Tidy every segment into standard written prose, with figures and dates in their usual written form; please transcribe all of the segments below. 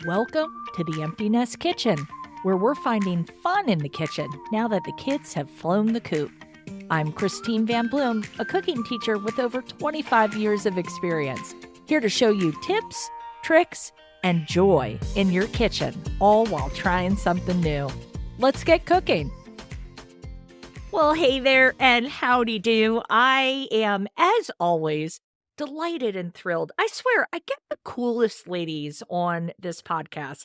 Welcome to the Empty Nest Kitchen, where we're finding fun in the kitchen now that the kids have flown the coop. I'm Christine Van Bloom, a cooking teacher with over 25 years of experience, here to show you tips, tricks, and joy in your kitchen, all while trying something new. Let's get cooking. Well, hey there, and howdy do. I am, as always, delighted and thrilled. I swear, I get the coolest ladies on this podcast.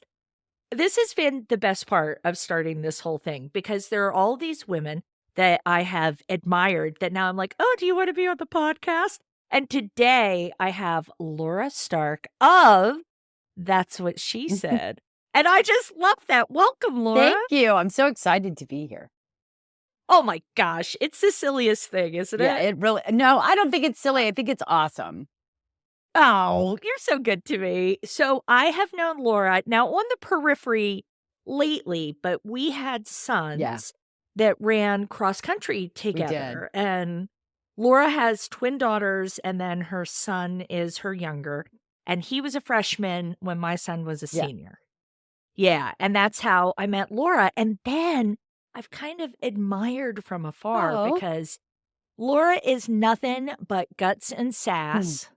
This has been the best part of starting this whole thing because there are all these women that I have admired that now I'm like, oh, do you want to be on the podcast? And today I have Laura Stark of That's What She Said. And I just love that. Welcome, Laura. Thank you. I'm so excited to be here. Oh my gosh, it's the silliest thing, isn't it? Yeah, it really, no, I don't think it's silly. I think it's awesome. Oh, you're so good to me. So I have known Laura now on the periphery lately, but we had sons that ran cross country together. And Laura has twin daughters, and then her son is her younger. And he was a freshman when my son was a senior. Yeah, and that's how I met Laura. And then I've kind of admired from afar because Laura is nothing but guts and sass,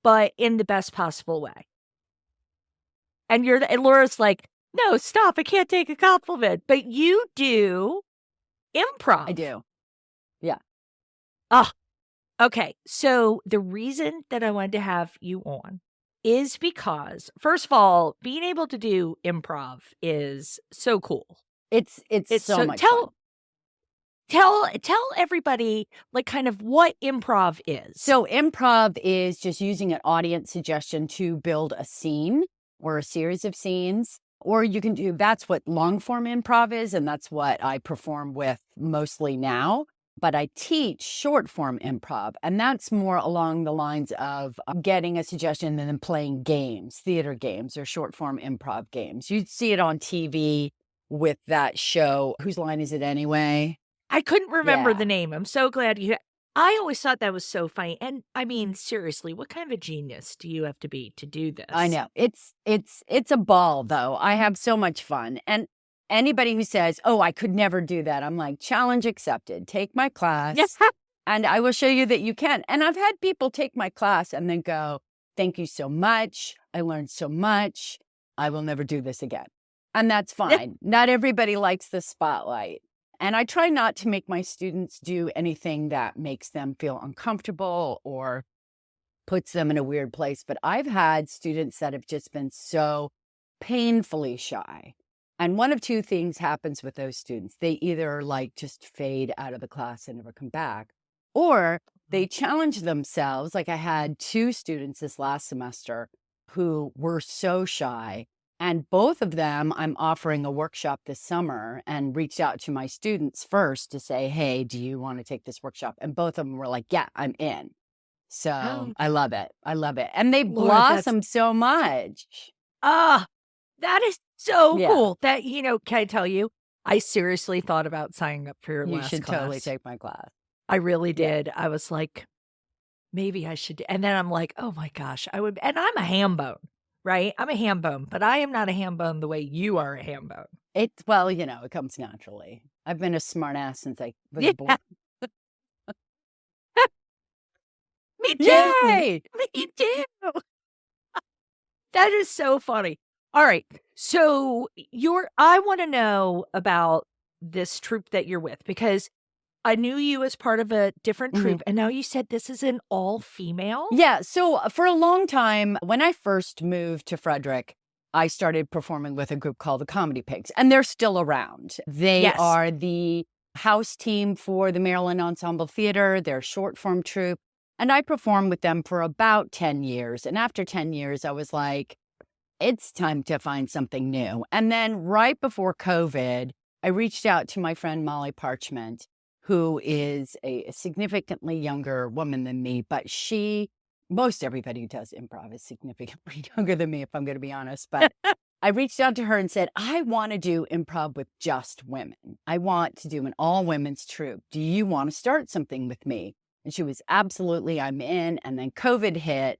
but in the best possible way. And Laura's like, no, stop, I can't take a compliment. But you do improv. I do. Yeah. Okay. So the reason that I wanted to have you on is because, first of all, being able to do improv is so cool. It's so much fun. Tell everybody like kind of what improv is. So improv is just using an audience suggestion to build a scene or a series of scenes. Or you can do, that's what long form improv is, and that's what I perform with mostly now. But I teach short form improv, and that's more along the lines of getting a suggestion and then playing games, theater games or short form improv games. You see it on TV with that show. Whose line is it anyway? I couldn't remember the name. I'm so glad I always thought that was so funny. And I mean, seriously, what kind of a genius do you have to be to do this? I know. It's a ball, though. I have so much fun. And anybody who says, oh, I could never do that, I'm like, challenge accepted. Take my class. Yes. And I will show you that you can. And I've had people take my class and then go, thank you so much. I learned so much. I will never do this again. And that's fine. Not everybody likes the spotlight. And I try not to make my students do anything that makes them feel uncomfortable or puts them in a weird place. But I've had students that have just been so painfully shy. And one of two things happens with those students. They either like just fade out of the class and never come back, or they challenge themselves. Like I had two students this last semester who were so shy. And both of them, I'm offering a workshop this summer and reached out to my students first to say, hey, do you want to take this workshop? And both of them were like, yeah, I'm in. So I love it. I love it. And they blossom so much. That is so cool. That, can I tell you, I seriously thought about signing up for your last class. You should totally take my class. I really did. I was like, maybe I should. And then I'm like, oh my gosh, I would. And I'm a ham bone. Right? I'm a ham bone, but I am not a ham bone the way you are a ham bone. It comes naturally. I've been a smart ass since I was born. Me too. Yay! Me too. That is so funny. All right. So I want to know about this troupe that you're with because I knew you as part of a different troupe, and now you said this is an all-female? Yeah, so for a long time, when I first moved to Frederick, I started performing with a group called the Comedy Pigs, and they're still around. They are the house team for the Maryland Ensemble Theater, their short-form troupe, and I performed with them for about 10 years. And after 10 years, I was like, it's time to find something new. And then right before COVID, I reached out to my friend Molly Parchment, who is a significantly younger woman than me, but most everybody who does improv is significantly younger than me, if I'm going to be honest. But I reached out to her and said, I want to do improv with just women. I want to do an all-women's troupe. Do you want to start something with me? And she was absolutely, I'm in. And then COVID hit,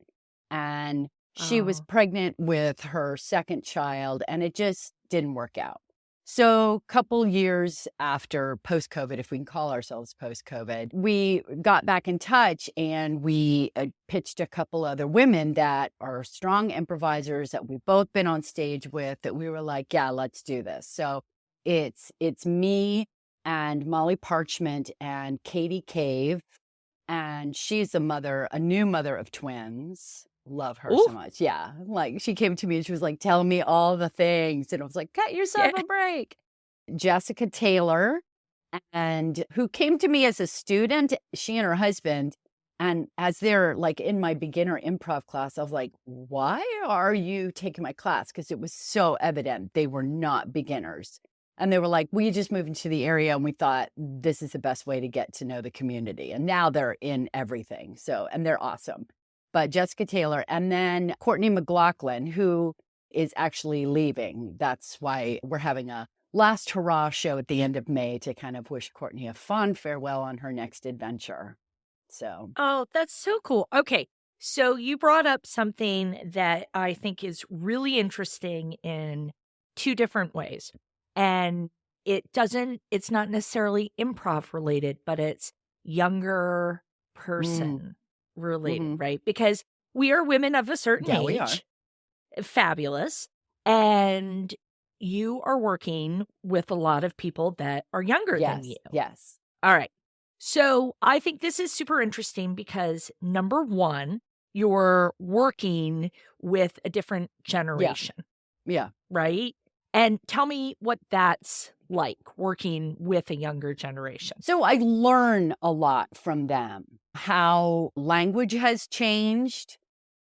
and She was Oh. pregnant with her second child, and it just didn't work out. So a couple years after post-COVID, if we can call ourselves post-COVID, we got back in touch and we pitched a couple other women that are strong improvisers that we've both been on stage with, that we were like, yeah, let's do this. So it's me and Molly Parchment and Katie Cave. And she's a new mother of twins. Love her so Ooh. much. Yeah. Like she came to me and she was like telling me all the things. And I was like, cut yourself Yeah. a break. Jessica Taylor, and who came to me as a student, she and her husband. And as they're like in my beginner improv class, I was like, why are you taking my class? Because it was so evident they were not beginners. And they were like, we just moved into the area and we thought this is the best way to get to know the community. And now they're in everything. So, and they're awesome. But Jessica Taylor, and then Courtney McLaughlin, who is actually leaving. That's why we're having a last hurrah show at the end of May to kind of wish Courtney a fond farewell on her next adventure. So, Oh, that's so cool. Okay. So you brought up something that I think is really interesting in two different ways. And it's not necessarily improv related, but it's younger person related, mhm. right? Because we are women of a certain Yeah, we are. age. Fabulous. And you are working with a lot of people that are younger than you. Yes. All right. So I think this is super interesting because number one, you're working with a different generation, Yeah. right? And tell me what that's like working with a younger generation. So I learn a lot from them, how language has changed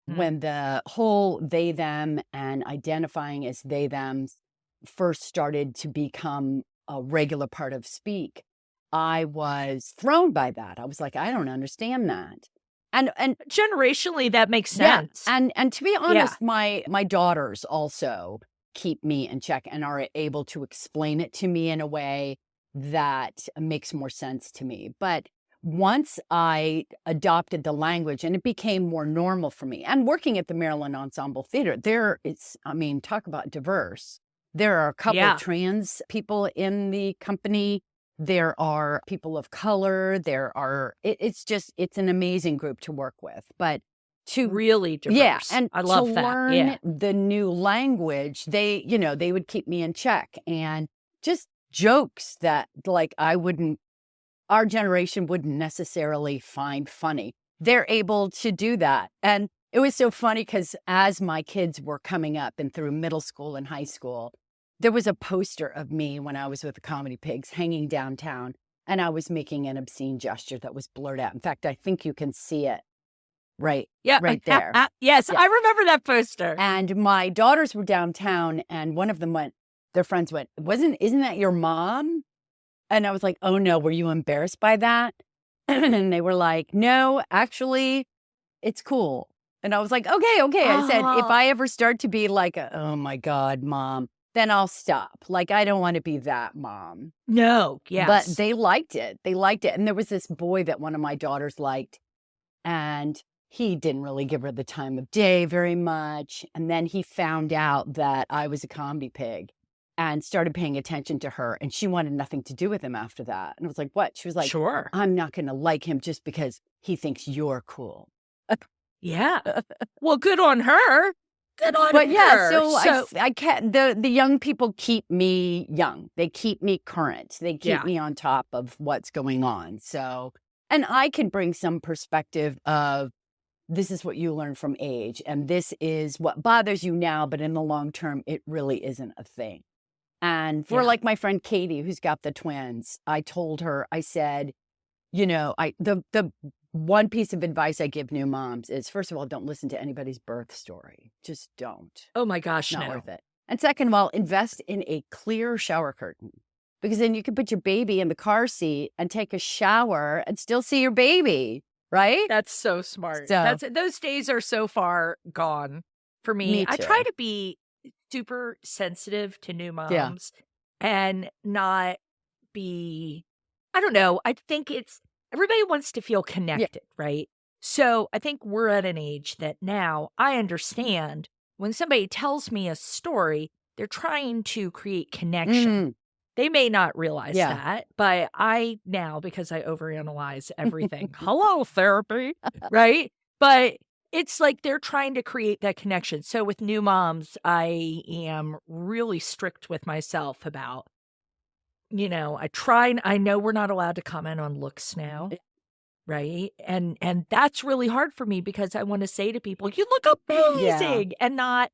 when the whole they, them, and identifying as they, them first started to become a regular part of speak. I was thrown by that. I was like, I don't understand that. And Generationally, that makes yeah, sense. and to be honest, my daughters also keep me in check and are able to explain it to me in a way that makes more sense to me. But once I adopted the language and it became more normal for me, and working at the Maryland Ensemble Theater, talk about diverse. There are a couple Yeah. of trans people in the company. There are people of color. It's an amazing group to work with. But to Really diverse. yeah, and I love to that. learn Yeah. the new language, they would keep me in check, and just jokes that like our generation wouldn't necessarily find funny. They're able to do that. And it was so funny because as my kids were coming up and through middle school and high school, there was a poster of me when I was with the Comedy Pigs hanging downtown, and I was making an obscene gesture that was blurred out. In fact, I think you can see it right there. Yes, Yeah. I remember that poster. And my daughters were downtown, and one of them their friends went, isn't that your mom? And I was like, oh no, were you embarrassed by that? And they were like, no, actually, it's cool. And I was like, okay. I said, if Oh. I ever start to be like, oh my God, mom, then I'll stop. Like, I don't want to be that mom. No, yes. But they liked it. And there was this boy that one of my daughters liked, and he didn't really give her the time of day very much. And then he found out that I was a comedy pig and started paying attention to her. And she wanted nothing to do with him after that. And I was like, what? She was like, Sure. I'm not going to like him just because he thinks you're cool. Yeah. Well, good on her. Good on But her. yeah, so I can't, the young people keep me young. They keep me current. They keep me on top of what's going on. So, and I can bring some perspective of, this is what you learn from age, and this is what bothers you now, but in the long term, it really isn't a thing. And for like my friend Katie, who's got the twins, I told her, I said, the one piece of advice I give new moms is, first of all, don't listen to anybody's birth story. Just don't. Oh my gosh, Not no. worth it. And second of all, invest in a clear shower curtain, because then you can put your baby in the car seat and take a shower and still see your baby. Right? That's so smart. So, Those days are so far gone for me. Me I too. try to be super sensitive to new moms and not be, I don't know. I think everybody wants to feel connected, right? So I think we're at an age that now I understand when somebody tells me a story, they're trying to create connection. Mm, They may not realize yeah. that, but I now, because I overanalyze everything, hello, therapy, right? But it's like they're trying to create that connection. So with new moms, I am really strict with myself about, I know we're not allowed to comment on looks now. Right? And that's really hard for me because I wanna say to people, "You look Yeah. amazing," and not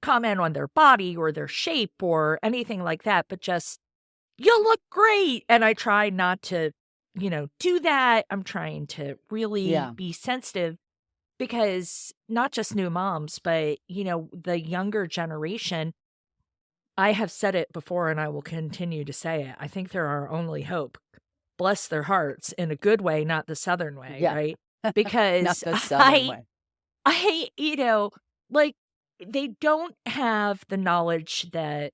comment on their body or their shape or anything like that, but just, "You look great," and I try not to, do that. I'm trying to really Yeah. be sensitive because not just new moms, but, the younger generation, I have said it before and I will continue to say it. I think they're our only hope. Bless their hearts in a good way, not the Southern way, Yeah. right? Not Because the Southern way. I, like, they don't have the knowledge that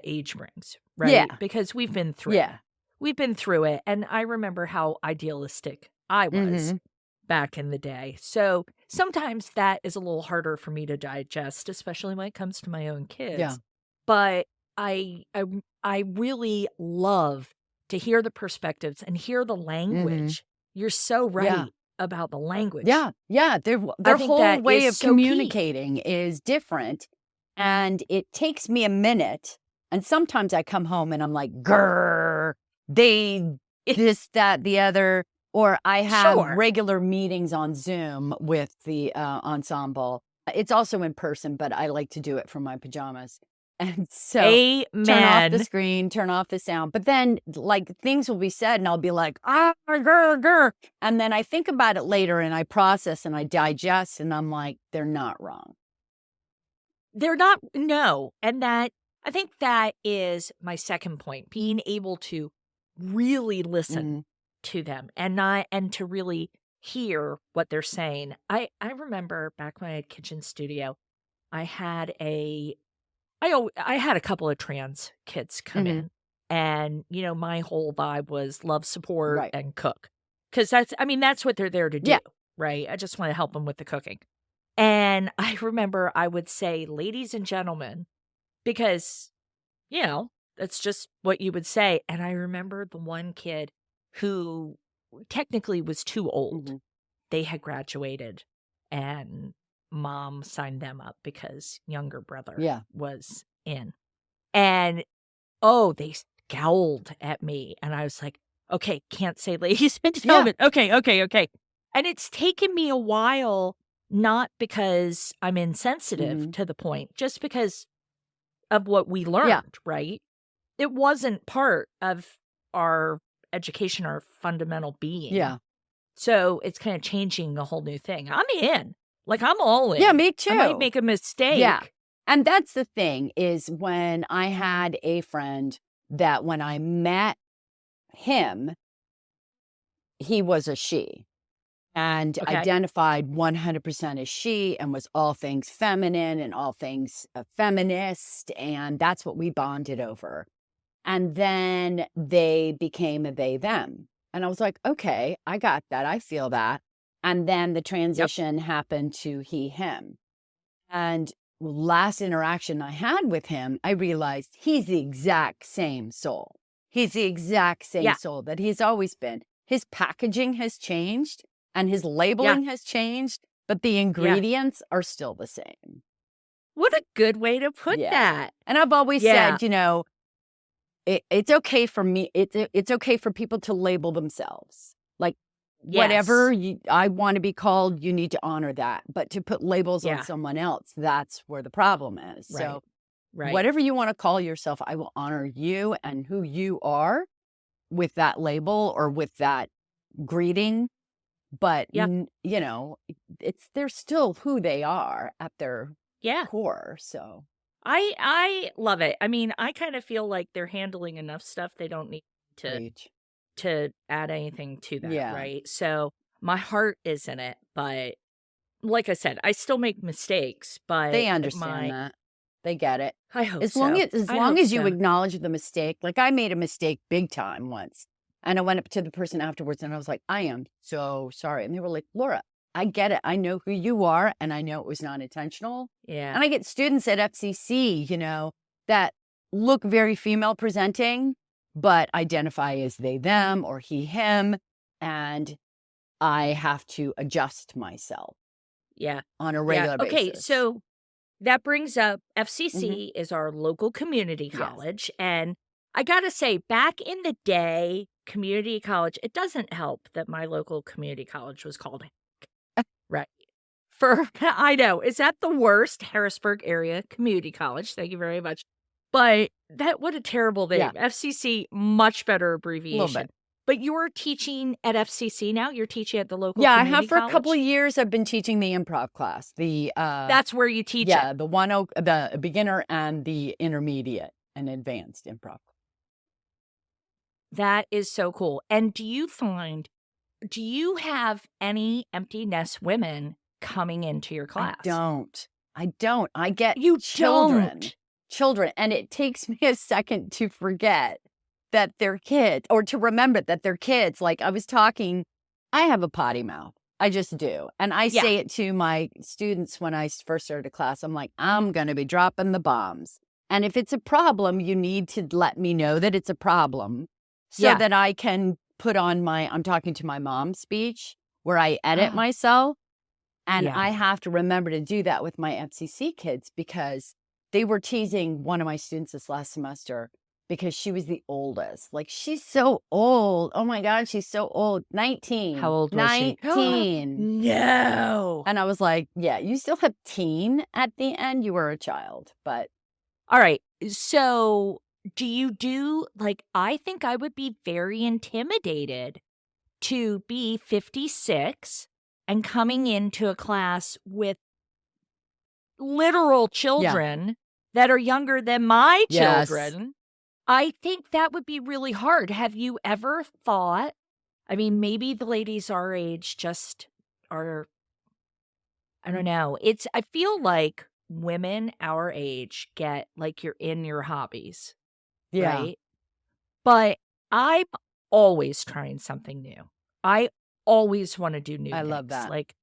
age brings, Yeah. right? Because we've been through it. Yeah. We've been through it, and I remember how idealistic I was Hmm. back in the day. So, sometimes that is a little harder for me to digest, especially when it comes to my own Yeah. kids. But I really love to hear the perspectives and hear the Hmm. language. You're so Yeah. right about the language. Yeah. Yeah. I Their think whole that way is of so key. communicating is different. And it takes me a minute. And sometimes I come home and I'm like, grrr, they, this, that, the other. Or I have Sure. regular meetings on Zoom with the ensemble. It's also in person, but I like to do it from my pajamas. And so turn off the Amen. screen, turn off the sound. But then, like, things will be said, and I'll be like, ah, grr, grr. And then I think about it later and I process and I digest, and I'm like, they're not wrong. They're not, no, and that I think that is my second point, being able to really listen Mhm. to them and to really hear what they're saying. I remember back when I had Kitchen Studio, I had I had a couple of trans kids come Mhm. in, and, my whole vibe was love, support, Right. and cook, because that's what they're there to do, Yeah. right? I just wanna help them with the cooking. And I remember I would say, "Ladies and gentlemen," because, that's just what you would say, and I remember the one kid who technically was too old. Mhm. They had graduated, and mom signed them up because younger brother Yeah. was in. And, oh, they scowled at me, and I was like, "Okay, can't say ladies and Yeah. gentlemen. Okay, okay, okay." And it's taken me a while, not because I'm insensitive Mhm. to the point, just because of what we Yeah. learned, right? It wasn't part of our education, our fundamental being. Yeah. So it's kinda changing a whole new thing. I'm in. Like, I'm all Yeah, in. me I might too. make a Yeah. mistake. And that's the thing is when I had a friend that when I met him, he was a she and Okay. identified 100% as she and was all things feminine and all things feminist. And that's what we bonded over. And then they became a they, them. And I was like, okay, I got that. I feel that. And then the Yep. transition happened to he, him. And last interaction I had with him, I realized he's the exact same soul. He's the exact same Yeah. soul that he's always been. His packaging has changed and his Yeah. labeling has changed, but the Yeah. ingredients are still the same. What a good way to put Yeah. that. And I've always Yeah. said, it's okay for me. It's okay for people to label themselves. Like whatever Yes. I want to be called, you need to honor that. But to put labels on Yeah. someone else, that's where the problem is. Right. So Right. whatever you want to call yourself, I will honor you and who you are with that label or with that greeting. But Yeah. it's they're still who they are at their Yeah. core. So I love it. I mean, I kinda feel like they're handling enough stuff, they don't need to preach. add anything to that, Yeah, right? So, my heart is in it, but like I said, I still make mistakes, they but understand that. They get it. I hope As long so. as as I long hope as you so. acknowledge the mistake, like I made a mistake big time once. And I went up to the person afterwards and I was like, I am so sorry. And they were like, Laura, I get it. I know who you are, and I know it was not intentional. Yeah. And I get students at FCC, that look very female presenting, but identify as they, them, or he, him. And I have to adjust myself Yeah. on a regular Okay, basis. so that brings up FCC Mm-hmm. is our local community Yes. college. And I got to say, back in the day, community college, it doesn't help that my local community college was called right. I know, is that the worst? Harrisburg area community college. Thank you very much. But what a terrible name. Yeah. FCC, much better A little abbreviation. bit. But you're teaching at FCC now? You're teaching at the local Yeah, I community have for a couple of college? years. I've been teaching the improv class. That's where you teach Yeah, it. the beginner and the intermediate and advanced improv. That is so cool. And do you have any empty nest women coming into your class? I don't. I get You children. don't. Children. And it takes me a second to forget that they're kids or to remember that they're kids. Like I have a potty mouth. I just do. And I say it to my students when I first started a class. I'm like, I'm going to be dropping the bombs. And if it's a problem, you need to let me know that it's a problem so that I can put on I'm talking to my mom speech where I edit myself. And I have to remember to do that with my FCC kids because they were teasing one of my students this last semester because she was the oldest. Like, she's so old. Oh my God, she's so old. 19. How old was she? 19. No. And I was like, yeah, you still have teen at the end. You were a child, but. All right. So do you do, I think I would be very intimidated to be 56 and coming into a class with literal children that are younger than my children. I think that would be really hard. Have you ever thought, maybe the ladies our age just are, I don't know. I feel like women our age get like you're in your hobbies. Yeah. Right? But I'm always trying something new. I always want to do new things. I love that. Like,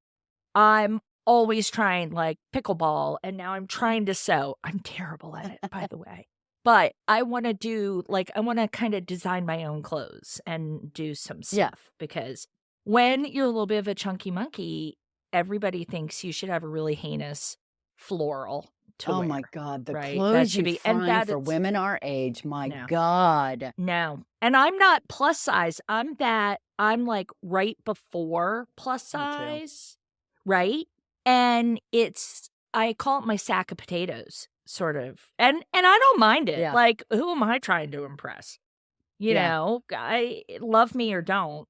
I'm always trying pickleball, and now I'm trying to sew. I'm terrible at it, by the way. But I want to do, I want to kind of design my own clothes and do some stuff. Because when you're a little bit of a chunky monkey, everybody thinks you should have a really heinous floral to wear. Oh my God, the right? clothes you find for women our age, my God. No. And I'm not plus size. I'm right before plus size, right? And I call it my sack of potatoes, sort of. And I don't mind it. Yeah. Like, who am I trying to impress? You know, love me or don't.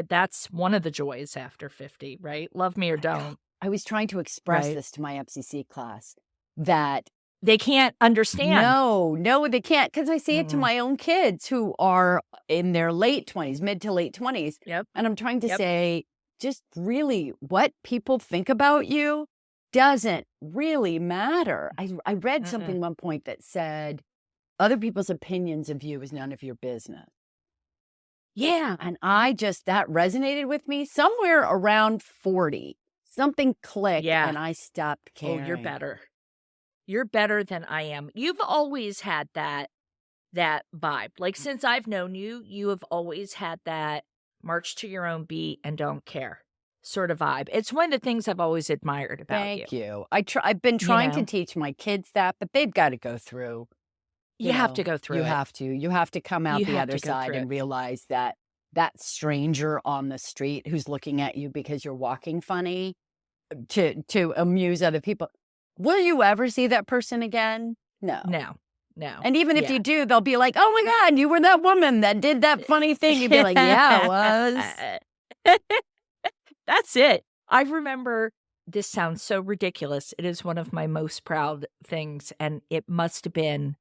That's one of the joys after 50, right? Love me or don't. I was trying to express this to my FCC class that they can't understand. No, they can't. Because I say it to my own kids who are in their late 20s, mid to late 20s. Yep. And I'm trying to say, just really what people think about you doesn't really matter. I read something one point that said, other people's opinions of you is none of your business. Yeah. And that resonated with me somewhere around 40. Something clicked and I stopped caring. Oh, you're better. You're better than I am. You've always had that vibe. Like, since I've known you, you have always had that march to your own beat and don't care sort of vibe. It's one of the things I've always admired about you. Thank you. I've been trying to teach my kids that, but they've got to go through. You have to go through it. You have to come out the other side and realize that stranger on the street who's looking at you because you're walking funny to amuse other people. Will you ever see that person again? No. And even if you do, they'll be like, oh my God, you were that woman that did that funny thing. You'd be like, yeah, I was. That's it. I remember, this sounds so ridiculous. It is one of my most proud things. And it must have been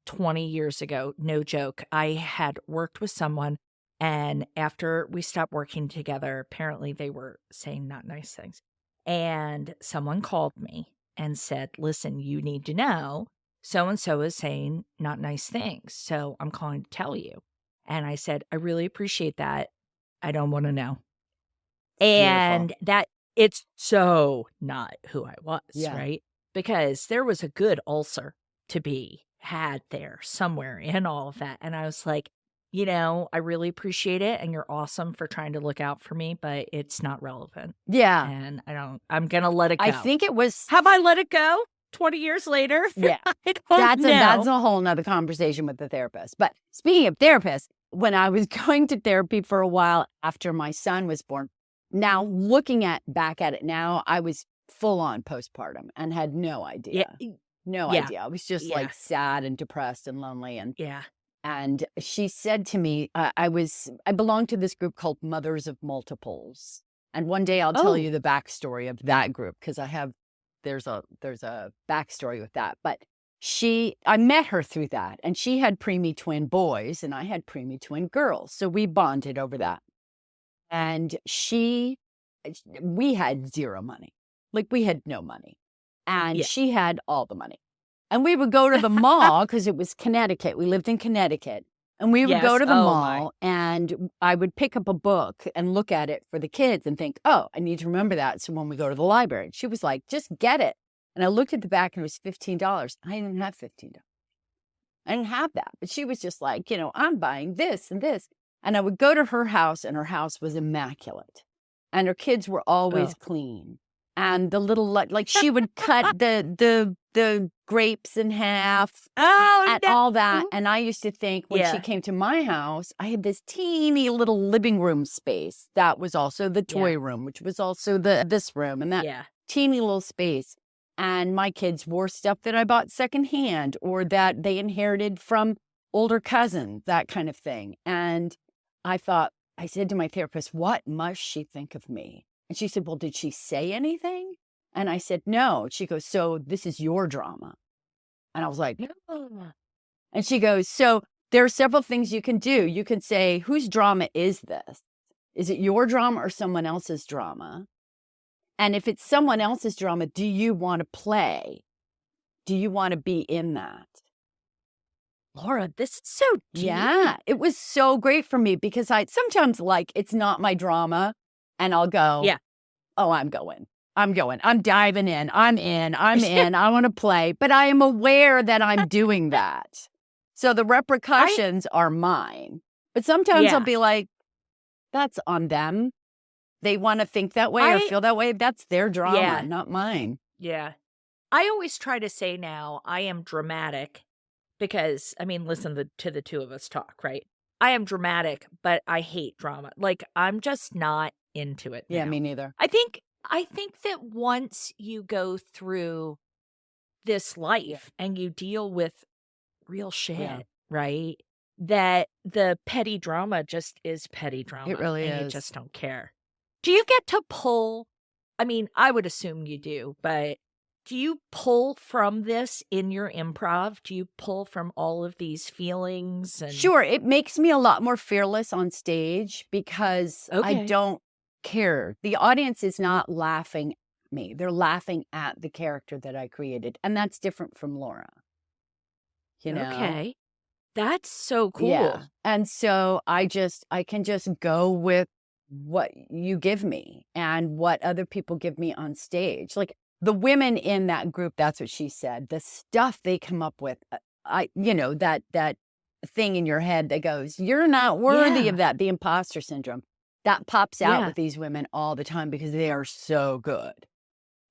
20 years ago. No joke. I had worked with someone. And after we stopped working together, apparently they were saying not nice things. And someone called me and said, listen, you need to know so-and-so is saying not nice things. So I'm calling to tell you. And I said, I really appreciate that. I don't want to know. And it's so not who I was, Yeah. right? Because there was a good ulcer to be had there somewhere in all of that. And I was like, I really appreciate it. And you're awesome for trying to look out for me, but it's not relevant. Yeah. And I'm going to let it go. I think it was. Have I let it go 20 years later? Yeah. I don't know. That's a whole nother conversation with the therapist. But speaking of therapists, when I was going to therapy for a while after my son was born, now looking back at it now, I was full on postpartum and had no idea. Yeah. No idea. I was just like sad and depressed and lonely. And she said to me, I belonged to this group called Mothers of Multiples. And one day I'll tell you the backstory of that group because there's a backstory with that. But I met her through that, and she had preemie twin boys and I had preemie twin girls. So we bonded over that. And we had zero money. Like we had no money. And she had all the money. And we would go to the mall because it was Connecticut. We lived in Connecticut. And we would go to the mall and I would pick up a book and look at it for the kids and think, oh, I need to remember that. So when we go to the library, she was like, just get it. And I looked at the back and it was $15. I didn't have $15. I didn't have that. But she was just like, I'm buying this and this. And I would go to her house and her house was immaculate. And her kids were always clean. And the little, like she would cut the grapes in half and all that. And I used to think when she came to my house, I had this teeny little living room space. That was also the toy room, which was also this room and that teeny little space. And my kids wore stuff that I bought secondhand or that they inherited from older cousins, that kind of thing. And I said to my therapist, what must she think of me? And she said, well, did she say anything? And I said, no. She goes, so this is your drama. And I was like, no. And she goes, so there are several things you can do. You can say, whose drama is this? Is it your drama or someone else's drama? And if it's someone else's drama, do you want to play? Do you want to be in that? Laura, this is so deep. Yeah, it was so great for me because I sometimes it's not my drama. And I'll go, oh, I'm going. I'm diving in. I'm in. I want to play. But I am aware that I'm doing that. So the repercussions are mine. But sometimes I'll be like, that's on them. They want to think that way or feel that way. That's their drama, not mine. Yeah. I always try to say now I am dramatic because, listen to the two of us talk, right? I am dramatic, but I hate drama. Like, I'm just not into it now. Yeah, me neither. I think that once you go through this life and you deal with real shit, right? That the petty drama just is petty drama. It really is. You just don't care. Do you get to pull? I would assume you do, but do you pull from this in your improv? Do you pull from all of these feelings? Sure. It makes me a lot more fearless on stage because I don't care. The audience is not laughing at me. They're laughing at the character that I created. And that's different from Laura. Okay. That's so cool. Yeah. And so I can just go with what you give me and what other people give me on stage. Like the women in that group, that's what she said. The stuff they come up with, that thing in your head that goes, you're not worthy of that, the imposter syndrome. That pops out with these women all the time because they are so good.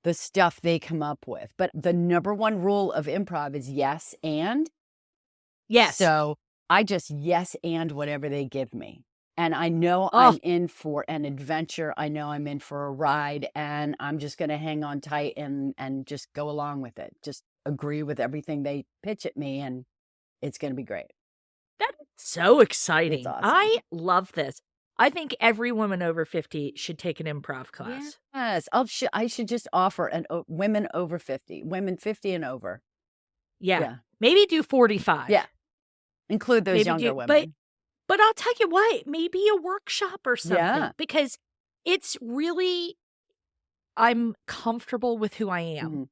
The stuff they come up with. But the number one rule of improv is yes and. Yes. So I just yes and whatever they give me. And I know I'm in for an adventure. I know I'm in for a ride. And I'm just going to hang on tight and just go along with it. Just agree with everything they pitch at me. And it's going to be great. That's so exciting. It's awesome. I love this. I think every woman over 50 should take an improv class. Yes. I should just offer women over 50, women 50 and over. Yeah. Maybe do 45. Yeah. Include those younger women. But I'll tell you what, maybe a workshop or something. Because it's really, I'm comfortable with who I am. Mm-hmm.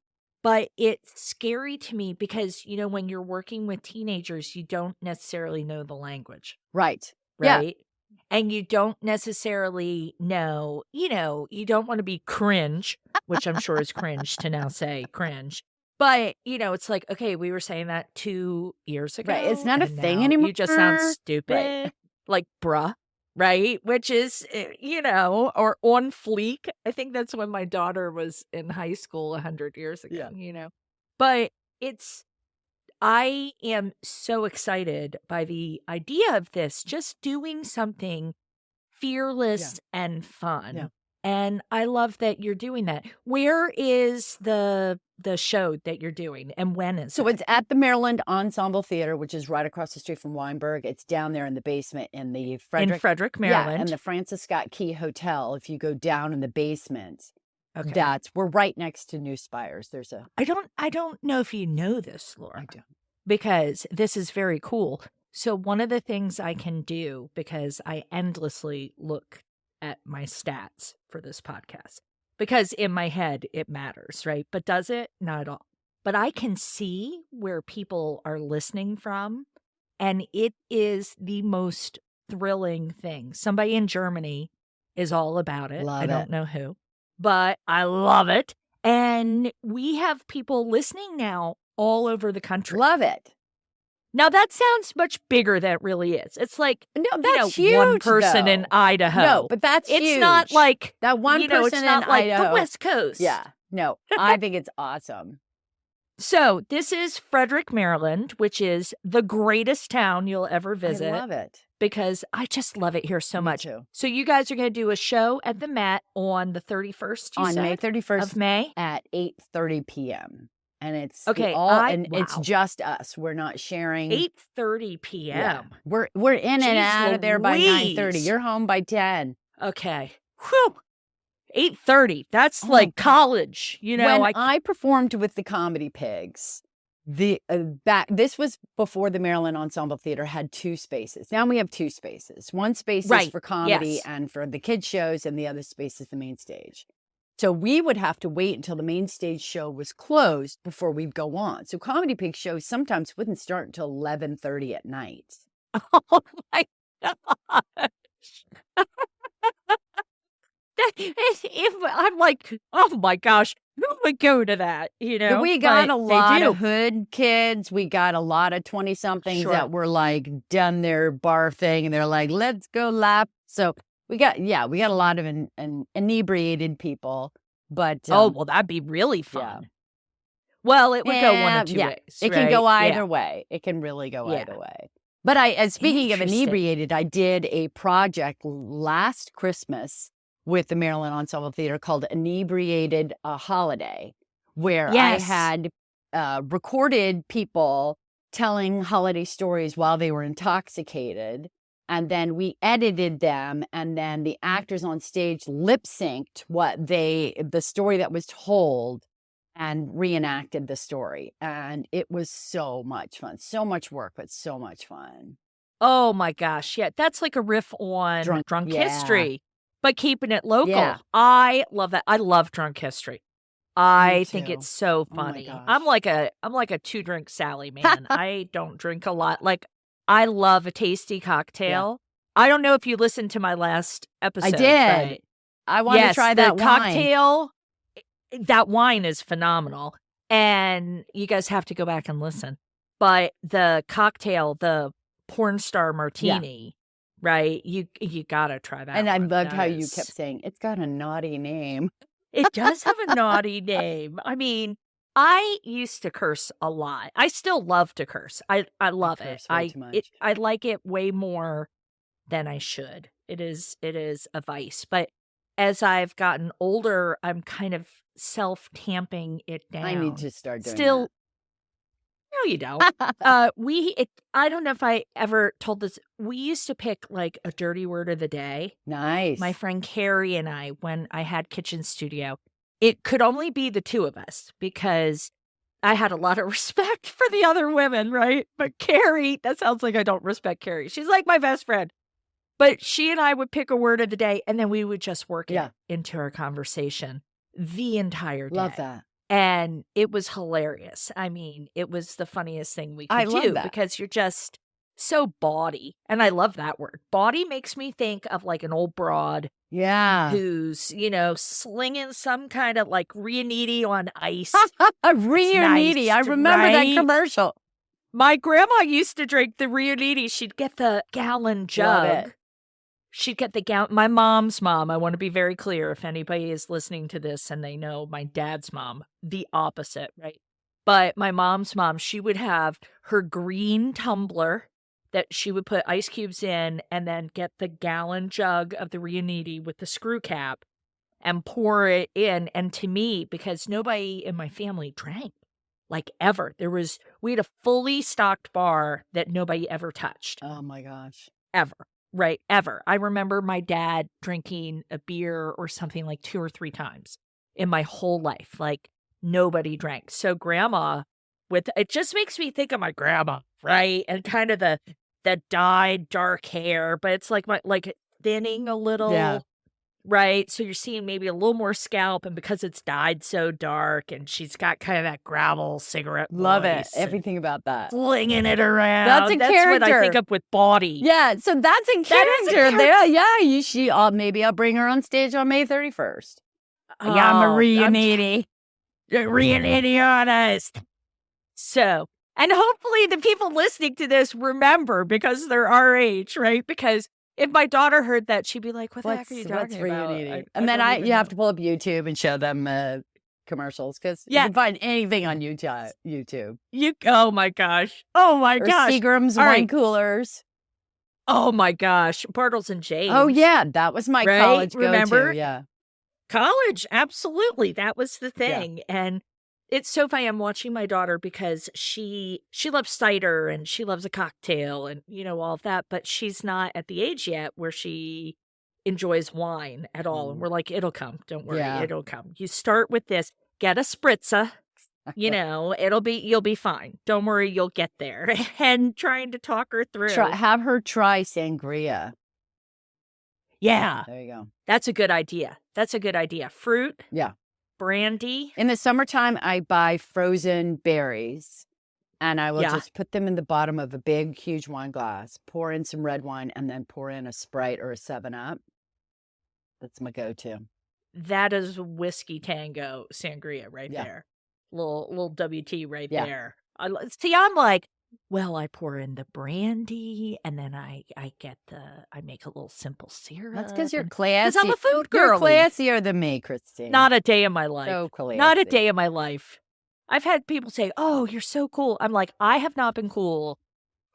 But it's scary to me because, when you're working with teenagers, you don't necessarily know the language. Right. Right? and you don't necessarily know, you don't want to be cringe, which I'm sure is cringe to now say cringe. But, it's like, okay, we were saying that 2 years ago. Right. It's not a and thing now anymore. You just sound stupid. Right. Like, bruh. Right? Which is, or on fleek. I think that's when my daughter was in high school 100 years ago, But I am so excited by the idea of this, just doing something fearless and fun. Yeah. And I love that you're doing that. Where is the show that you're doing, and when is it? So it's at the Maryland Ensemble Theater, which is right across the street from Weinberg. It's down there in the basement in the Frederick, Maryland. Yeah, and the Francis Scott Key Hotel. If you go down in the basement, okay. We're right next to New Spires. There's a I don't know if you know this, Laura. I don't. Because this is very cool. So one of the things I can do, because I endlessly look at my stats for this podcast, because in my head it matters, right? But does it? Not at all. But I can see where people are listening from, and it is the most thrilling thing. Somebody in Germany is all about it. I don't know who, but I love it. And we have people listening now all over the country. Love it. Now, that sounds much bigger than it really is. It's like, no, that's huge, one person though. in Idaho. No, but that's it's huge. not like that one person it's not in like Idaho. the West Coast. Yeah, no, I think it's awesome. So this is Frederick, Maryland, which is the greatest town you'll ever visit. I love it. Because I just love it here so much. Too. So you guys are going to do a show at the Met on the 31st, on May 31st of May at 8:30 p.m. And it's okay. It's just us. We're not sharing. 8:30 p.m. Yeah. We're in and out of there by 9:30. You're home by 10. Okay. Whew. 8:30. That's like college, When I performed with the Comedy Pigs, this was before the Maryland Ensemble Theater had 2 spaces. Now we have 2 spaces. One space is for comedy and for the kids shows, and the other space is the main stage. So we would have to wait until the main stage show was closed before we'd go on. So Comedy Pig shows sometimes wouldn't start until 11:30 at night. Oh my gosh. I'm like, oh my gosh, who would go to that? We got a lot of hood kids. We got a lot of 20-somethings that were like done their bar thing, and they're like, let's go lap. So we got a lot of inebriated people. But well, that'd be really fun. Yeah. Well, it would go one of 2 ways. It can go either way. It can really go either way. But speaking of inebriated, I did a project last Christmas with the Maryland Ensemble Theater called Inebriated Holiday, where I had recorded people telling holiday stories while they were intoxicated. And then we edited them, and then the actors on stage lip synced the story that was told, and reenacted the story. And it was so much fun. So much work, but so much fun. Oh my gosh. Yeah. That's like a riff on drunk history, but keeping it local. Yeah. I love that. I love drunk history. I think it's so funny. I'm like a 2-drink Sally, man. I don't drink a lot. Like, I love a tasty cocktail. Yeah. I don't know if you listened to my last episode. I did. I want to try that cocktail. That wine is phenomenal. And you guys have to go back and listen. But the cocktail, the porn star martini, right? You got to try that. And I loved how you kept saying, it's got a naughty name. It does have a naughty name. I mean, I used to curse a lot. I still love to curse. I love it. I like it way more than I should. It is a vice. But as I've gotten older, I'm kind of self-tamping it down. I need to start doing that. No, you don't. I don't know if I ever told this. We used to pick like a dirty word of the day. Nice. My friend Carrie and I, when I had Kitchen Studio, it could only be the 2 of us because I had a lot of respect for the other women, right? But Carrie, that sounds like I don't respect Carrie. She's like my best friend. But she and I would pick a word of the day, and then we would just work it into our conversation the entire day. Love that. And it was hilarious. I mean, it was the funniest thing we could do because you're just so bawdy. And I love that word. Bawdy makes me think of like an old broad Yeah. who's, slinging some kind of like Riunite on ice. Riunite. I remember that commercial. My grandma used to drink the Riunite. She'd get the gallon Love jug. it. She'd get the gallon. My mom's mom, I want to be very clear if anybody is listening to this and they know my dad's mom, the opposite, right? But my mom's mom, she would have her green tumbler that she would put ice cubes in and then get the gallon jug of the Riunite with the screw cap and pour it in. And to me, because nobody in my family drank, like ever, we had a fully stocked bar that nobody ever touched. Oh my gosh. Ever. Right. Ever. I remember my dad drinking a beer or something like 2 or 3 times in my whole life. Like nobody drank. So grandma it just makes me think of my grandma, right? And kind of the dyed dark hair, but it's like thinning a little. Yeah. Right. So you're seeing maybe a little more scalp, and because it's dyed so dark and she's got kind of that gravel cigarette Love it. voice Everything about that. flinging it around. That's What character. I think of with body. Yeah, so that's a character there. Yeah, maybe I'll bring her on stage on May 31st. Yeah, I'm a Riunite. Riunite on us. So, and hopefully the people listening to this remember because they're our age, right? Because if my daughter heard that, she'd be like, what the heck are you talking about? And then you have to pull up YouTube and show them commercials because you can find anything on YouTube. Oh my gosh. Oh my gosh. Seagram's wine coolers. Oh my gosh. Bartles and James. Oh yeah. That was my college go-to. Remember? Yeah. College. Absolutely. That was the thing. Yeah. And it's so funny. I'm watching my daughter because she loves cider and she loves a cocktail and, all of that. But she's not at the age yet where she enjoys wine at all. And we're like, it'll come. Don't worry. Yeah. It'll come. You start with this. Get a spritzer. You'll be fine. Don't worry. You'll get there. And trying to talk her through. Have her try sangria. Yeah. There you go. That's a good idea. Fruit. Yeah. Brandy. In the summertime, I buy frozen berries and I will just put them in the bottom of a big, huge wine glass, pour in some red wine, and then pour in a Sprite or a 7-Up. That's my go-to. That is whiskey tango sangria right there. Little WT right there. See, I'm like, well, I pour in the brandy and then I make a little simple syrup. That's because you're classy. Because I'm a food girl. You're classier than me, Christine. Not a day in my life. So classy. Not a day in my life. I've had people say, oh, you're so cool. I'm like, I have not been cool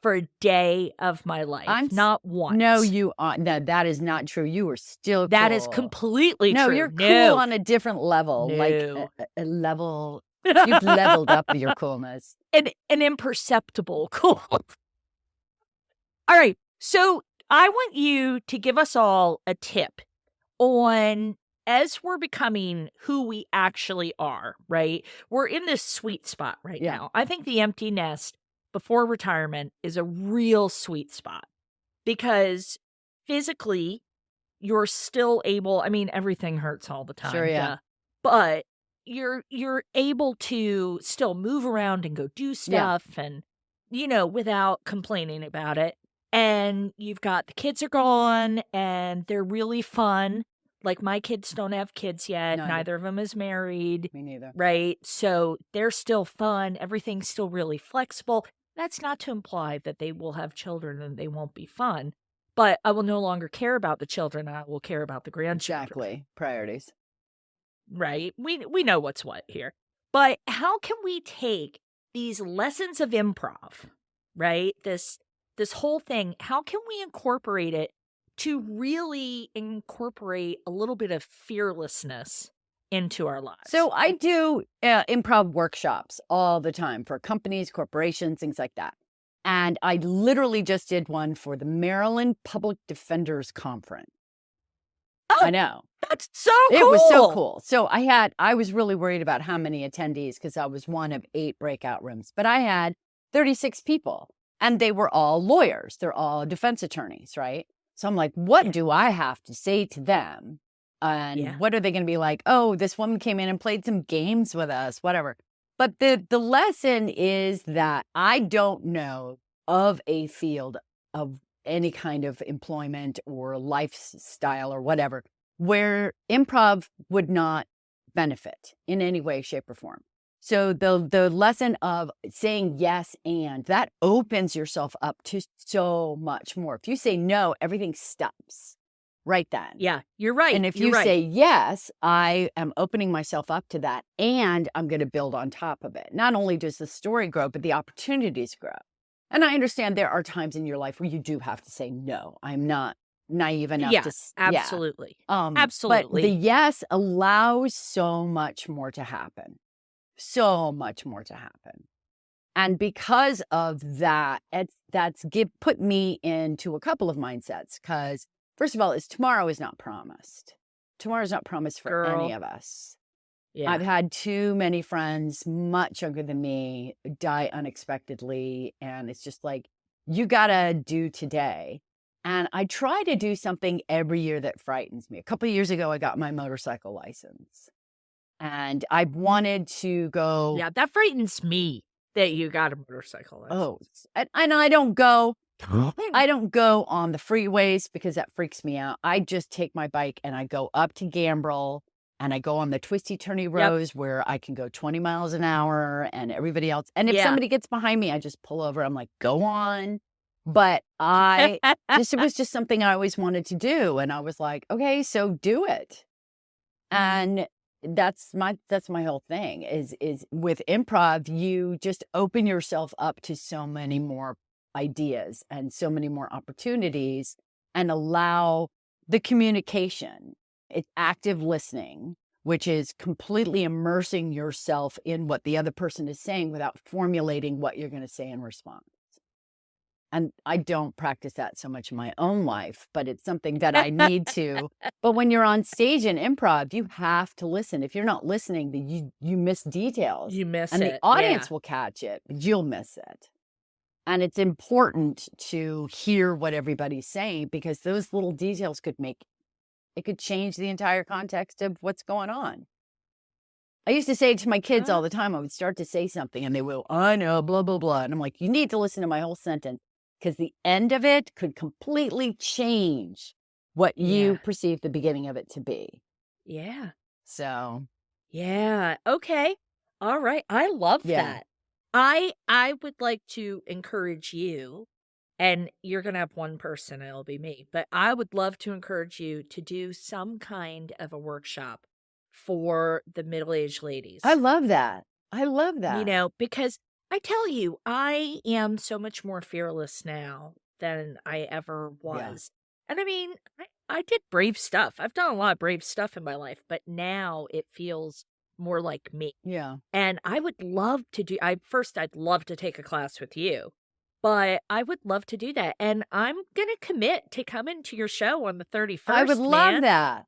for a day of my life. Not once. No, you are. No, that is not true. You are still That cool. is completely true. No, you're cool on a different level. No. Like a level. You've leveled up your coolness. An imperceptible cool. All right. So I want you to give us all a tip on, as we're becoming who we actually are, right? We're in this sweet spot right now. I think the empty nest before retirement is a real sweet spot because physically you're still able, everything hurts all the time. Sure, yeah. But you're able to still move around and go do stuff and, without complaining about it. And you've got the kids are gone and they're really fun. Like my kids don't have kids yet. No, neither of them is married. Me neither. Right. So they're still fun. Everything's still really flexible. That's not to imply that they will have children and they won't be fun. But I will no longer care about the children. I will care about the grandchildren. Exactly. Priorities. Right. We know what's what here. But how can we take these lessons of improv, right? This whole thing, how can we incorporate it to really incorporate a little bit of fearlessness into our lives? So I do improv workshops all the time for companies, corporations, things like that. And I literally just did one for the Maryland Public Defenders Conference. Oh, I know. That's so cool. It was so cool. So I was really worried about how many attendees because I was one of 8 breakout rooms, but I had 36 people and they were all lawyers. They're all defense attorneys, right? So I'm like, what do I have to say to them? And what are they going to be like? Oh, this woman came in and played some games with us, whatever. But the lesson is that I don't know of a field of any kind of employment or lifestyle or whatever, where improv would not benefit in any way, shape, or form. So the lesson of saying yes and that opens yourself up to so much more. If you say no, everything stops right then. Yeah, you're right. And if you're you right. say yes, I am opening myself up to that, and I'm going to build on top of it. Not only does the story grow, but the opportunities grow. And I understand there are times in your life where you do have to say no. I'm not naive enough Yeah, to absolutely. But Absolutely. the yes allows so much more to happen. So much more to happen. And because of that, that's put me into a couple of mindsets. Because first of all, tomorrow is not promised. Tomorrow is not promised for any Girl. of us. Yeah. I've had too many friends much younger than me die unexpectedly. And it's just like, you got to do today. And I try to do something every year that frightens me. A couple of years ago, I got my motorcycle license. And I wanted to go. Yeah, that frightens me that you got a motorcycle license. Oh, and I don't go on the freeways because that freaks me out. I just take my bike and I go up to Gambrel and I go on the twisty turny roads where I can go 20 miles an hour and everybody else. And if somebody gets behind me, I just pull over. I'm like, go on. But it was just something I always wanted to do. And I was like, okay, so do it. And that's my whole thing is with improv, you just open yourself up to so many more ideas and so many more opportunities and allow the communication. It's active listening, which is completely immersing yourself in what the other person is saying without formulating what you're going to say in response. And I don't practice that so much in my own life, but it's something that I need to. But when you're on stage in improv, you have to listen. If you're not listening, then you miss details. You miss and it. And the audience will catch it, but you'll miss it. And it's important to hear what everybody's saying because those little details could change the entire context of what's going on. I used to say it to my kids all the time. I would start to say something and they will, I know, blah, blah, blah. And I'm like, you need to listen to my whole sentence. Because the end of it could completely change what you perceive the beginning of it to be. Yeah. So. Yeah. Okay. All right. I love that. I would like to encourage you, and you're going to have one person, and it'll be me, but I would love to encourage you to do some kind of a workshop for the middle-aged ladies. I love that. You know, because I tell you, I am so much more fearless now than I ever was. Yeah. And I mean, I did brave stuff. I've done a lot of brave stuff in my life, but now it feels more like me. Yeah. And I would love to do, I'd love to take a class with you, but I would love to do that. And I'm going to commit to coming to your show on the 31st. I would love that.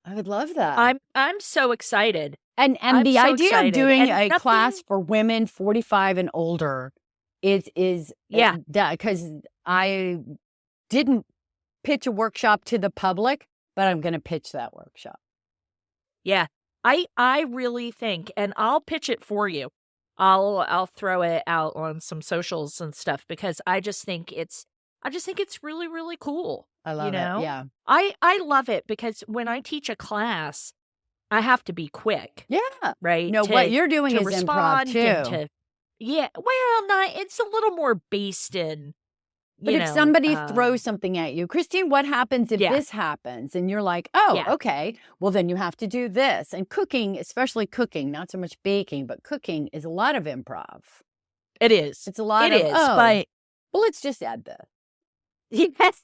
I would love that. I'm so excited. And the idea of doing a class for women 45 and older is because I didn't pitch a workshop to the public, but I'm going to pitch that workshop. Yeah, I really think, and I'll pitch it for you. I'll throw it out on some socials and stuff because I just think it's really, really cool. I love it. Yeah, I love it because when I teach a class, I have to be quick. Yeah. Right. No, what you're doing is improv too. It's a little more based in. But if somebody throws something at you, Christine, what happens if this happens? And you're like, okay, well, then you have to do this. And cooking, especially cooking, not so much baking, but cooking is a lot of improv. It is. It's a lot of, but well, let's just add this. Yes,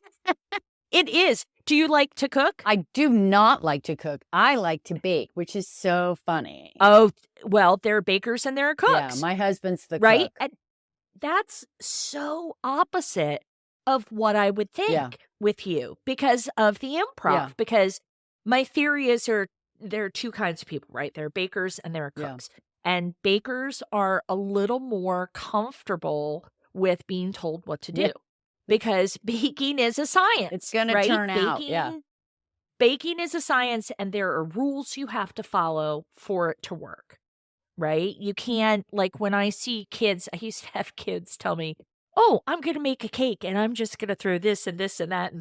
it is. Do you like to cook? I do not like to cook. I like to bake, which is so funny. Oh, well, there are bakers and there are cooks. Yeah, my husband's the right? cook. And that's so opposite of what I would think with you because of the improv. Yeah. Because my theory is there are two kinds of people, right? There are bakers and there are cooks. Yeah. And bakers are a little more comfortable with being told what to do. Because baking is a science. It's going to turn out. Baking is a science, and there are rules you have to follow for it to work, right? You can't, like when I see kids, I used to have kids tell me, oh, I'm going to make a cake and I'm just going to throw this and this and that.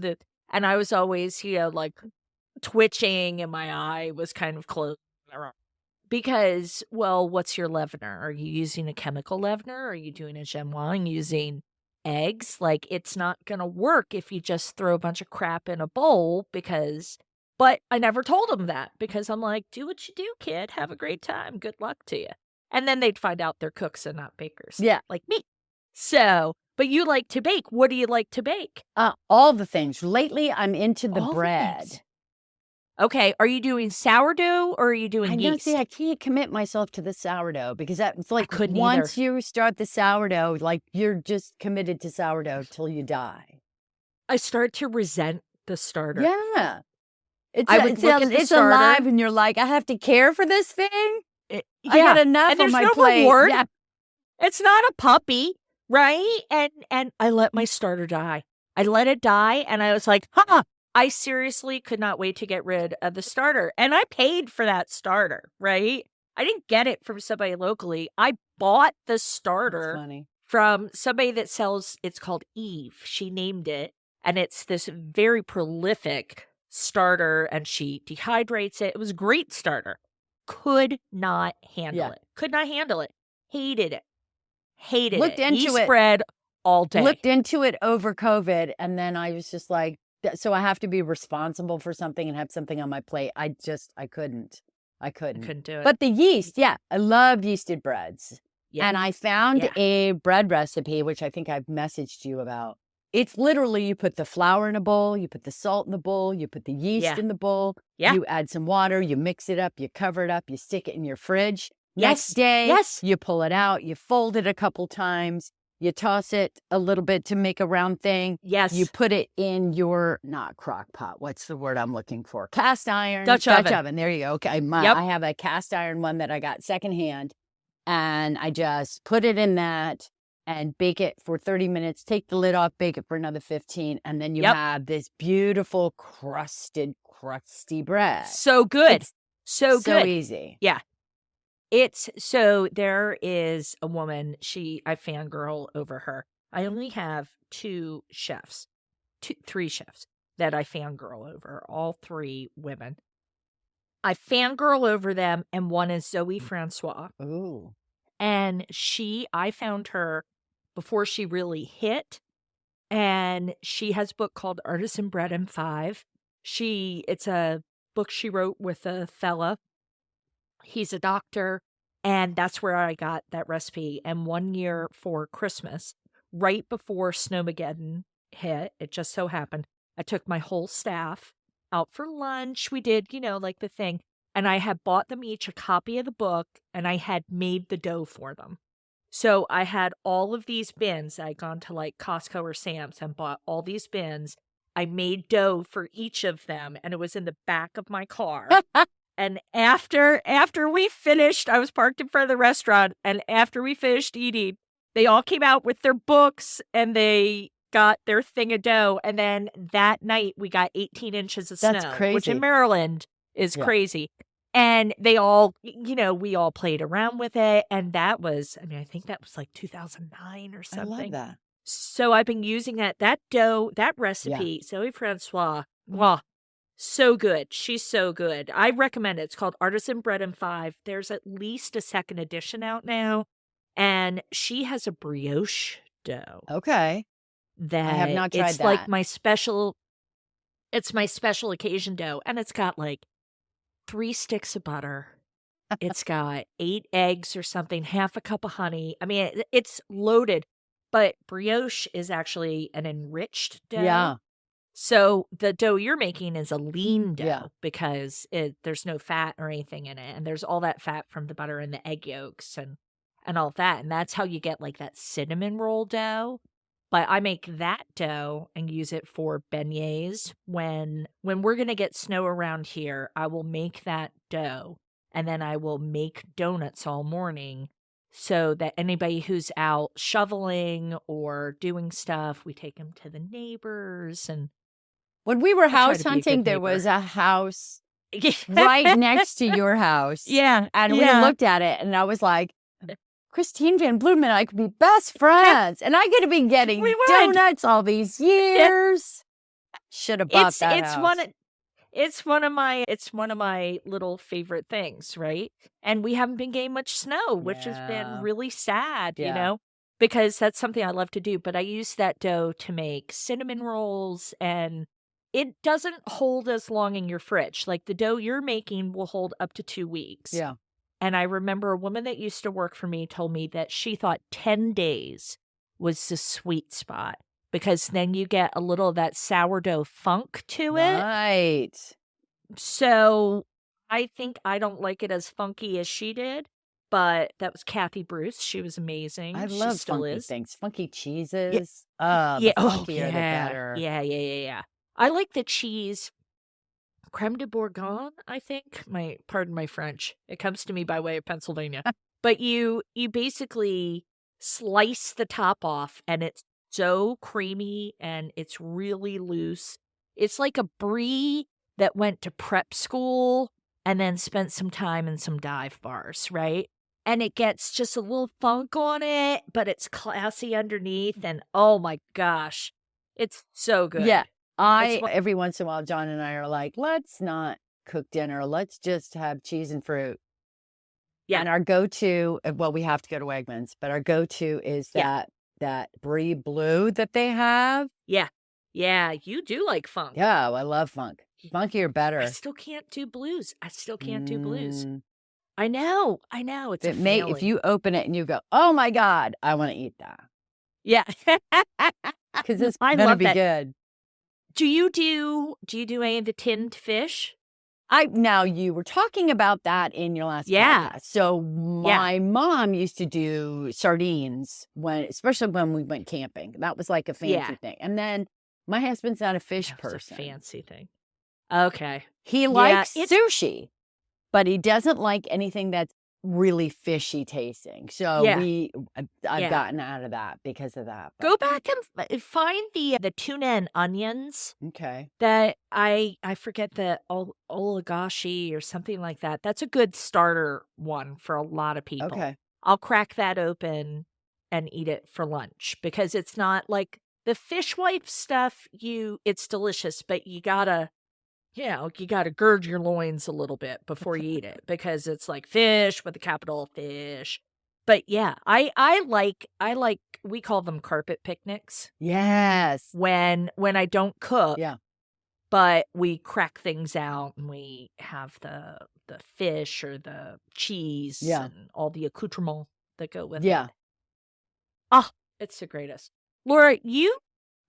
And I was always, like twitching and my eye was kind of closed. Because, well, what's your leavener? Are you using a chemical leavener? Are you doing a genuine using eggs? Like, it's not going to work if you just throw a bunch of crap in a bowl but I never told them that because I'm like, do what you do, kid. Have a great time. Good luck to you. And then they'd find out they're cooks and not bakers. Yeah. Like me. So, but you like to bake. What do you like to bake? All the things. Lately, I'm into the All the bread. things. Okay, are you doing sourdough or are you doing yeast? See, I can't commit myself to the sourdough because it's like couldn't once you start the sourdough, like you're just committed to sourdough till you die. I start to resent the starter. Yeah. It's starter. alive and you're like, I have to care for this thing? Yeah. I got enough on my plate. Reward. Yeah. It's not a puppy, right? And I let my starter die. I let it die and I was like, I seriously could not wait to get rid of the starter. And I paid for that starter, right? I didn't get it from somebody locally. I bought the starter from somebody that sells, it's called Eve. She named it. And it's this very prolific starter and she dehydrates it. It was a great starter. Could not handle it. Could not handle it. Hated it. Looked into yeast bread all day. Looked into it over COVID. And then I was just like, so I have to be responsible for something and have something on my plate. I couldn't. I couldn't do it. But the yeast, I love yeasted breads. Yeah. And I found a bread recipe, which I think I've messaged you about. It's literally, you put the flour in a bowl, you put the salt in the bowl, you put the yeast in the bowl, you add some water, you mix it up, you cover it up, you stick it in your fridge. Next day, you pull it out, you fold it a couple times. You toss it a little bit to make a round thing. Yes. You put it in your, not crock pot. What's the word I'm looking for? Cast iron. Dutch oven. There you go. Okay. I have a cast iron one that I got secondhand. And I just put it in that and bake it for 30 minutes. Take the lid off, bake it for another 15. And then you have this beautiful crusty bread. So good. It's so good. So easy. Yeah. There is a woman, I fangirl over her. I only have three chefs that I fangirl over, all three women. I fangirl over them, and one is Zoe Francois. Ooh. And I found her before she really hit, and she has a book called Artisan Bread in 5. It's a book she wrote with a fella. He's a doctor, and that's where I got that recipe. And one year for Christmas, right before Snowmageddon hit, it just so happened, I took my whole staff out for lunch. We did, like the thing. And I had bought them each a copy of the book, and I had made the dough for them. So I had all of these bins. I'd gone to like Costco or Sam's and bought all these bins. I made dough for each of them, and it was in the back of my car. And after we finished, I was parked in front of the restaurant, and after we finished eating, they all came out with their books, and they got their thing of dough. And then that night, we got 18 inches of snow. That's crazy. Which in Maryland is crazy. And they all, we all played around with it. And that was, I think that was like 2009 or something. I love that. So I've been using that dough, that recipe, Zoe Francois. Wow. So good. She's so good. I recommend it. It's called Artisan Bread in 5. There's at least a second edition out now. And she has a brioche dough. Okay. That I have not tried it's that. Like it's my special occasion dough. And it's got like 3 sticks of butter. It's got 8 eggs or something, half a cup of honey. It's loaded. But brioche is actually an enriched dough. Yeah. So the dough you're making is a lean dough because there's no fat or anything in it. And there's all that fat from the butter and the egg yolks and all that. And that's how you get like that cinnamon roll dough. But I make that dough and use it for beignets. When we're going to get snow around here, I will make that dough. And then I will make donuts all morning so that anybody who's out shoveling or doing stuff, we take them to the neighbors. And when we were house hunting, there was a house right next to your house. Yeah. And we looked at it and I was like, Christine Van Bloom and I could be best friends, and I could have been getting We would. donuts all these years. Should have bought that It's house. it's one of my little favorite things, right? And we haven't been getting much snow, which has been Yeah. really sad, you Yeah. know, because that's something I love to do. But I use that dough to make cinnamon rolls, and it doesn't hold as long in your fridge. Like the dough you're making will hold up to 2 weeks. Yeah. And I remember a woman that used to work for me told me that she thought 10 days was the sweet spot because then you get a little of that sourdough funk to it. Right. So I think I don't like it as funky as she did, but that was Kathy Bruce. She was amazing. I She love still funky is. things. Funky Yeah. cheeses. Yeah. The Oh, funkier, the yeah. better. Yeah. I like the cheese creme de bourgogne, I think. Pardon my French. It comes to me by way of Pennsylvania. But you basically slice the top off and it's so creamy and it's really loose. It's like a brie that went to prep school and then spent some time in some dive bars, right? And it gets just a little funk on it, but it's classy underneath. And oh my gosh, it's so good. Yeah. Every once in a while, John and I are like, let's not cook dinner. Let's just have cheese and fruit. Yeah. And our go-to, well, we have to go to Wegmans, but our go-to is that brie blue that they have. Yeah. You do like funk. Yeah, I love funk. Funkier, better. I still can't do blues. I know. It's if you open it and you go, oh my God, I want to eat that. Yeah. Because it's gonna be good. Do you do any of the tinned fish? Now you were talking about that in your last podcast. So my mom used to do sardines especially when we went camping. That was like a fancy thing. And then my husband's not a fish person. A fancy thing. Okay. He likes sushi, but he doesn't like anything that's really fishy tasting. So I've gotten out of that because of that. Go back and find the tuna and onions. Okay. That I forget the oligoshi or something like that. That's a good starter one for a lot of people. Okay. I'll crack that open and eat it for lunch because it's not like the fish wipe stuff. It's delicious, but you gotta gird your loins a little bit before you eat it because it's like fish with a capital fish. But yeah, I like we call them carpet picnics. Yes. When I don't cook. Yeah. But we crack things out and we have the fish or the cheese and all the accoutrements that go with it. Yeah. Oh, it's the greatest. Laura, you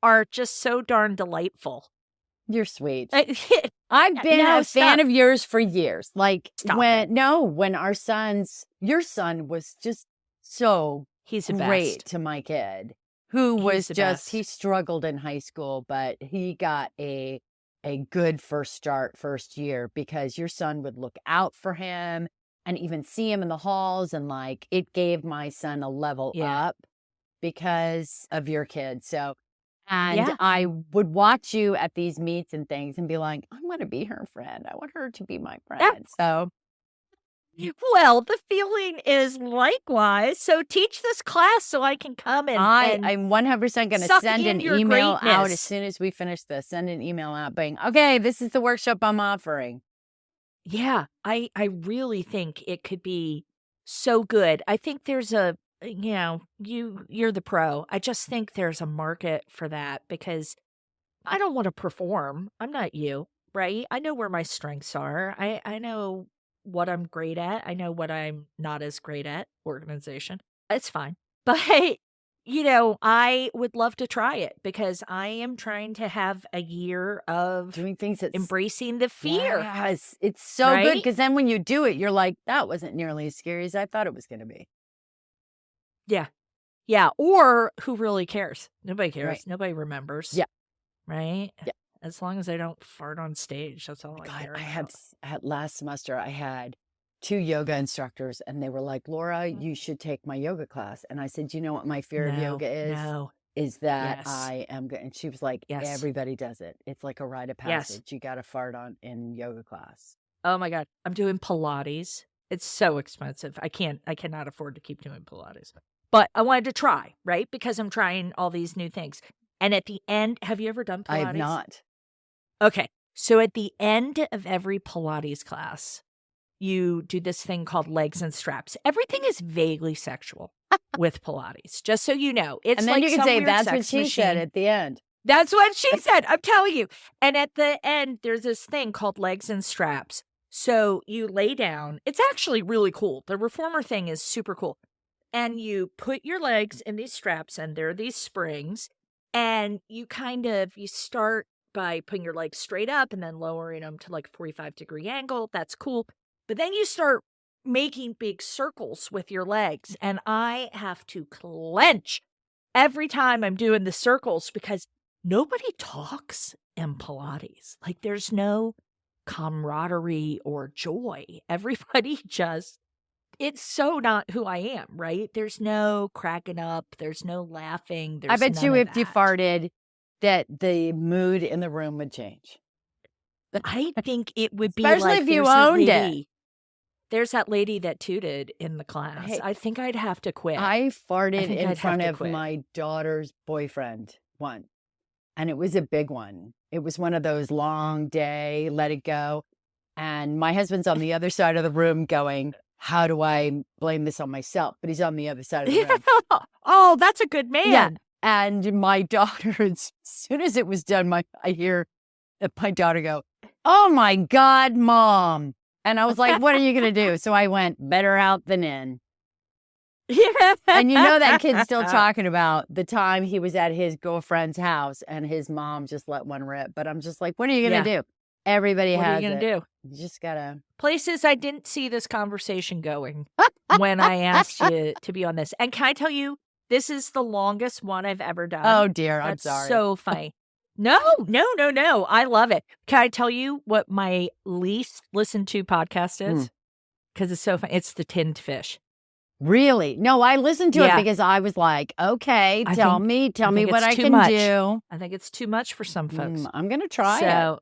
are just so darn delightful. You're sweet. I've been a fan of yours for years. Like when your son was just so he's great to my kid, who was he struggled in high school, but he got a good first year because your son would look out for him and even see him in the halls. And like, it gave my son a level up because of your kid. So, and I would watch you at these meets and things and be like, I want to be her friend. I want her to be my friend. So, well, the feeling is likewise. So teach this class so I can come and I'm 100% going to send an email out as soon as we finish this. Send an email out being, okay, this is the workshop I'm offering. Yeah, I really think it could be so good. I think there's you're the pro. I just think there's a market for that because I don't want to perform. I'm not you, right? I know where my strengths are. I know what I'm great at. I know what I'm not as great at. Organization. It's fine. But I would love to try it because I am trying to have a year of doing things that's embracing the fear. Yes, it's so good because then when you do it, you're like, that wasn't nearly as scary as I thought it was going to be. Yeah. Yeah. Or who really cares? Nobody cares. Right. Nobody remembers. Yeah. Right? Yeah. As long as I don't fart on stage, that's all I care about. Last semester, I had 2 yoga instructors and they were like, Laura, you should take my yoga class. And I said, you know what my fear of yoga is? Is that I am good. And she was like, everybody does it. It's like a rite of passage. You got to fart in yoga class. Oh my God. I'm doing Pilates. It's so expensive. I cannot afford to keep doing Pilates. But I wanted to try, right? Because I'm trying all these new things. And at the end, have you ever done Pilates? I have not. Okay. So at the end of every Pilates class, you do this thing called legs and straps. Everything is vaguely sexual with Pilates, just so you know. It's And then like you can some say, weird that's what sex she machine. said at the end. That's what she said. I'm telling you. And at the end, there's this thing called legs and straps. So you lay down. It's actually really cool. The reformer thing is super cool. And you put your legs in these straps, and there are these springs. And you start by putting your legs straight up and then lowering them to like a 45-degree angle. That's cool. But then you start making big circles with your legs. And I have to clench every time I'm doing the circles because nobody talks in Pilates. Like there's no camaraderie or joy. Everybody just, it's so not who I am, right? There's no cracking up. There's no laughing. I bet you if you that. farted that the mood in the room would change. I think it would be Especially like if you there's that owned it. lady- There's that lady that tooted in the class. Hey, I think I'd have to quit. I farted think in I'd have front to of quit. my daughter's boyfriend once. And it was a big one. It was one of those long day, let it go. And my husband's on the other side of the room going, how do I blame this on myself? But he's on the other side of the room. Oh, that's a good man. Yeah. And my daughter, as soon as it was done, I hear my daughter go, oh my God, Mom. And I was like, what are you going to do? So I went, better out than in. And you know that kid's still talking about the time he was at his girlfriend's house and his mom just let one rip. But I'm just like, what are you going to do? Everybody has it. What are you going to do? You just got to. Places I didn't see this conversation going when I asked you to be on this. And can I tell you, this is the longest one I've ever done. Oh, dear. I'm That's sorry. So funny. No. I love it. Can I tell you what my least listened to podcast is? Because it's so funny. It's the tinned fish. Really? No, I listened to it because I was like, okay, tell me what I can do. I think it's too much for some folks. I'm going to try it.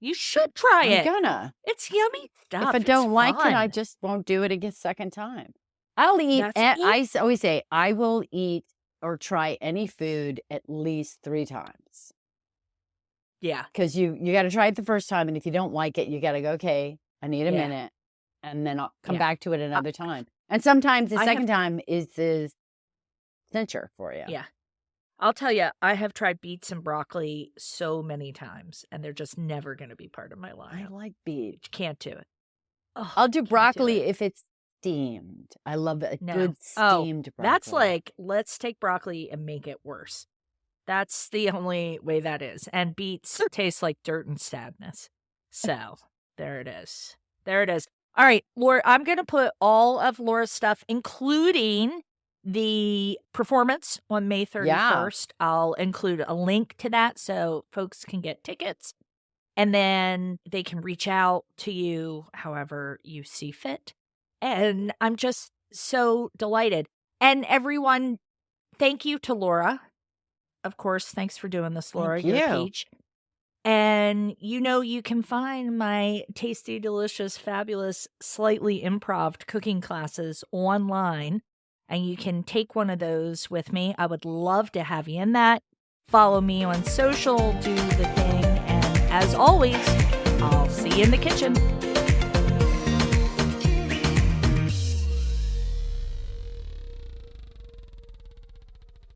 You should try it. I'm gonna. It's yummy stuff. If I don't like it, I just won't do it a second time. I'll eat. I always say I will eat or try any food at least 3 times. Yeah. Because you got to try it the first time. And if you don't like it, you got to go, okay, I need a minute. And then I'll come back to it another time. And sometimes the second time is the cincher for you. Yeah. I'll tell you, I have tried beets and broccoli so many times, and they're just never going to be part of my life. I like beets. Can't do it. Oh, I'll do broccoli if it's steamed. I love a good steamed broccoli. That's like, let's take broccoli and make it worse. That's the only way that is. And beets taste like dirt and sadness. So there it is. All right, Laura, I'm going to put all of Laura's stuff, including the performance on May 31st. I'll include a link to that so folks can get tickets. And then they can reach out to you however you see fit. And I'm just so delighted. And everyone, thank you to Laura. Of course, thanks for doing this, Laura. You're a peach. And you can find my tasty, delicious, fabulous, slightly improv cooking classes online. And you can take one of those with me. I would love to have you in that. Follow me on social, do the thing. And as always, I'll see you in the kitchen.